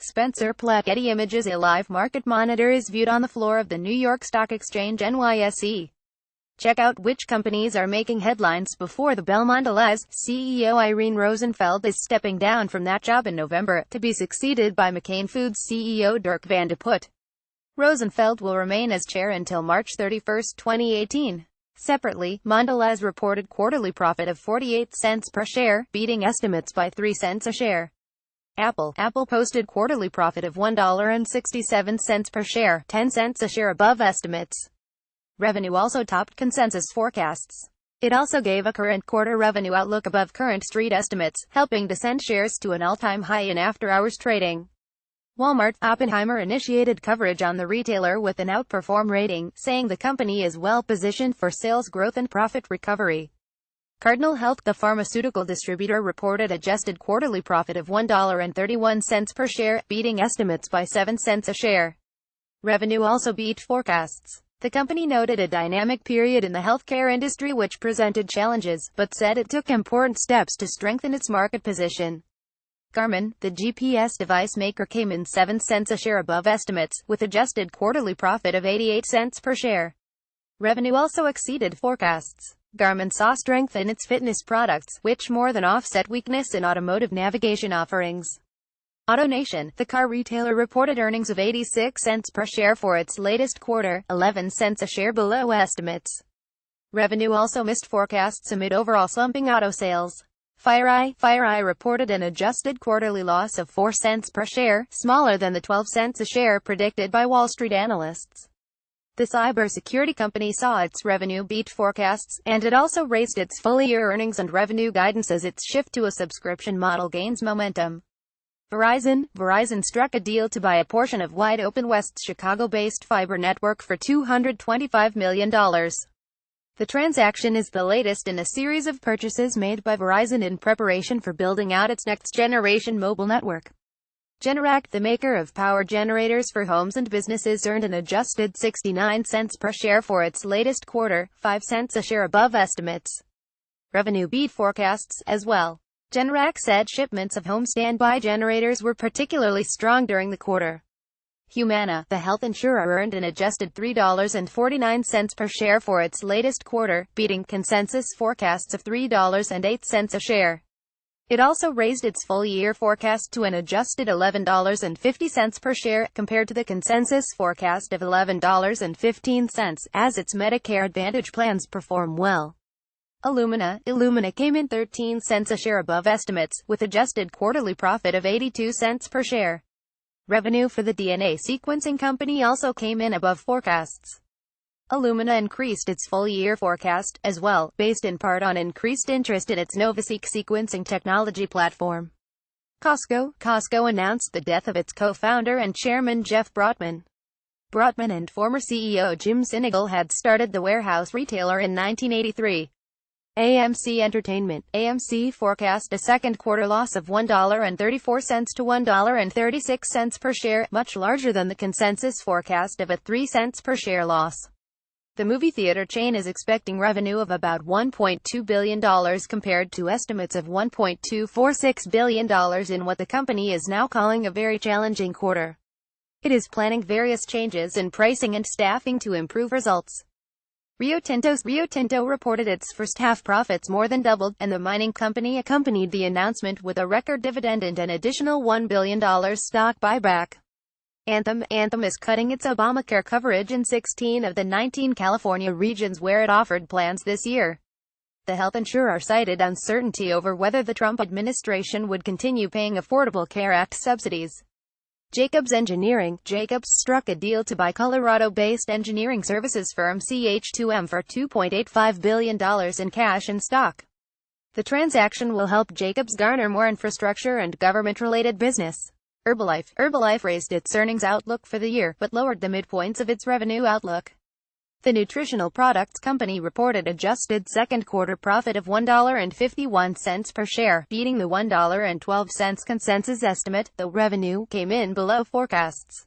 Spencer Platt. Getty Images. A live market monitor is viewed on the floor of the New York Stock Exchange (NYSE). Check out which companies are making headlines before the bell. mdlz CEO Irene Rosenfeld is stepping down from that job in November, to be succeeded by McCain Foods CEO Dirk Van de Put. Rosenfeld will remain as chair until March 31, 2018. Separately, mdlz reported quarterly profit of 48 cents per share, beating estimates by 3 cents a share. Apple posted quarterly profit of $1.67 per share, 10 cents a share above estimates. Revenue also topped consensus forecasts. It also gave a current quarter revenue outlook above current street estimates, helping to send shares to an all-time high in after-hours trading. Walmart. Oppenheimer initiated coverage on the retailer with an outperform rating, saying the company is well-positioned for sales growth and profit recovery. Cardinal Health. The pharmaceutical distributor reported adjusted quarterly profit of $1.31 per share, beating estimates by 7 cents a share. Revenue also beat forecasts. The company noted a dynamic period in the healthcare industry which presented challenges, but said it took important steps to strengthen its market position. Garmin. The GPS device maker came in 7 cents a share above estimates, with adjusted quarterly profit of 88 cents per share. Revenue also exceeded forecasts. Garmin saw strength in its fitness products, which more than offset weakness in automotive navigation offerings. AutoNation. The car retailer reported earnings of 86 cents per share for its latest quarter, 11 cents a share below estimates. Revenue also missed forecasts amid overall slumping auto sales. Feye reported an adjusted quarterly loss of 4 cents per share, smaller than the 12 cents a share predicted by Wall Street analysts. The cybersecurity company saw its revenue beat forecasts, and it also raised its full-year earnings and revenue guidance as its shift to a subscription model gains momentum. Verizon struck a deal to buy a portion of Wide Open West's Chicago-based fiber network for $225 million. The transaction is the latest in a series of purchases made by Verizon in preparation for building out its next-generation mobile network. Generac. The maker of power generators for homes and businesses earned an adjusted 69 cents per share for its latest quarter, 5 cents a share above estimates. Revenue beat forecasts as well. Generac said shipments of home standby generators were particularly strong during the quarter. Humana. The health insurer earned an adjusted $3.49 per share for its latest quarter, beating consensus forecasts of $3.08 a share. It also raised its full-year forecast to an adjusted $11.50 per share, compared to the consensus forecast of $11.15, as its Medicare Advantage plans perform well. Illumina came in 13 cents a share above estimates, with adjusted quarterly profit of 82 cents per share. Revenue for the DNA sequencing company also came in above forecasts. Illumina increased its full-year forecast, as well, based in part on increased interest in its NovaSeq sequencing technology platform. Costco announced the death of its co-founder and chairman Jeff Brotman. Brotman and former CEO Jim Sinegal had started the warehouse retailer in 1983. AMC Entertainment. AMC forecast a second quarter loss of $1.34 to $1.36 per share, much larger than the consensus forecast of a 3 cents per share loss. The movie theater chain is expecting revenue of about $1.2 billion compared to estimates of $1.246 billion in what the company is now calling a very challenging quarter. It is planning various changes in pricing and staffing to improve results. Rio Tinto reported its first-half profits more than doubled, and the mining company accompanied the announcement with a record dividend and an additional $1 billion stock buyback. Anthem is cutting its Obamacare coverage in 16 of the 19 California regions where it offered plans this year. The health insurer cited uncertainty over whether the Trump administration would continue paying Affordable Care Act subsidies. Jacobs Engineering. Jacobs struck a deal to buy Colorado-based engineering services firm CH2M for $2.85 billion in cash and stock. The transaction will help Jacobs garner more infrastructure and government-related business. Herbalife raised its earnings outlook for the year, but lowered the midpoints of its revenue outlook. The nutritional products company reported adjusted second quarter profit of $1.51 per share, beating the $1.12 consensus estimate, though revenue came in below forecasts.